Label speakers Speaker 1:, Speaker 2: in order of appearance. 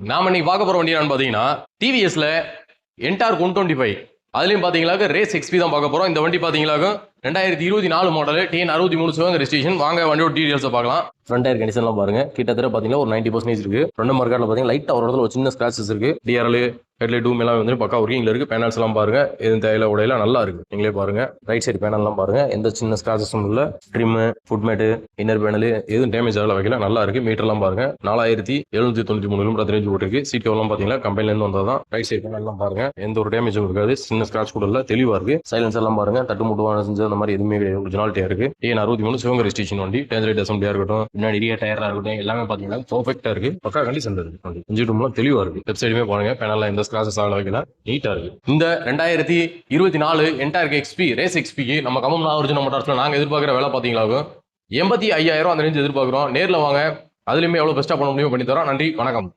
Speaker 1: நாம இன்னைக்கு பார்க்க போற வண்டி என்னன்னு பாத்தீங்கன்னா டிவிஎஸ்ல என்டார் 125 அதுலயும் பாத்தீங்களாக்க ரேஸ் எக்ஸ்பி தான் பார்க்க போறோம். இந்த வண்டி பாத்தீங்களாக்க 2024 மாடல் டிஎன் 63 சிவகங்கை ரெஜிஸ்ட்ரேஷன். வாங்க வண்டியோட டீடைல்ஸ் பார்க்கலாம். ஃப்ரண்ட் டயர் கண்டிஷன்லாம் பாருங்க. கிட்டத்தட்ட பாத்தீங்கன்னா ஒரு 90% இருக்கு. ஃப்ரண்ட் மார்க்கெட்ல பாத்தீங்கன்னா லைட்டா ஒரு இடத்துல ஒரு சின்ன ஸ்கிராச்சஸ் இருக்கு. டிஆர்எல் ஹெட்லைட் டூம் எல்லாம் வந்து பக்கா ஒர்க்கிங்ல இருக்கு. பேனல்ஸ் எல்லாம் பாருங்க, எதுவும் தேயில உடையில நல்லா இருக்கு. நீங்களே பாருங்க. ரைட் சைடு பேனல் எல்லாம் பாருங்க, எந்த சின்ன ஸ்கிராச்சஸும் இல்ல. Trim, foot mat, inner panel எதுவும் டேமேஜ் ஆகல, வைக்கல, நல்லா இருக்கு. மீட்டர் எல்லாம் பாருங்க, 4793 கிலோமீட்டர் ரேஞ்ச் போட்டுருக்கு. சீட் கவர் எல்லாம் பாத்தீங்கன்னா கம்பெனில இருந்து வந்ததான். ரைட் சைடு பேனல் எல்லாம் பாருங்க, எந்த ஒரு டேமேஜும் இருக்காது. சின்ன ஸ்கிராச் கூட இல்ல, தெளிவா இருக்கு. சைலன்ஸ் எல்லாம் பாருங்க, தட்டு முட்டுவான செஞ்சு அந்த மாதிரி எதுவுமே கிடையாது. ஒரிஜினாலிட்டியா இருக்கு. டிஎன் 63 சிவகங்கை ரெஜிஸ்ட்ரேஷன் வண்டி. டேஞ்சரேட் அசம்பிளியா இருக்கட்டும், பின்னாடி ரிய டயரா இருக்கட்டும், எல்லாமே பாத்தீங்கன்னா பெர்ஃபெக்ட்டா இருக்கு. பக்கா கண்டிஷன் இருக்கு. இன்ஜின் ரூம்லாம் தெளிவா இருக்கு. லெஃப்ட் சைடுமே பாருங்க, பேனல்ல எந்த ஸ்கிராச்சஸ் ஆகல, வைக்கல, நீட்டா இருக்கு. இந்த 2024 என்டார் எக்ஸ்பி ரேஸ் எக்ஸ்பிக்கு நம்ம கம்பம் ஒரிஜினல் மோட்டார்ஸ்ல நாங்க எதிர்பார்க்கிற வேலை பாத்தீங்களாகும் 85,000 அந்த ரேஞ்ச் எதிர்பார்க்கிறோம். நேர்ல வாங்க, அதுலயுமே எவ்வளவு பெஸ்டா பண்ண முடியும் பண்ணி தரோம். நன்றி, வணக்கம்.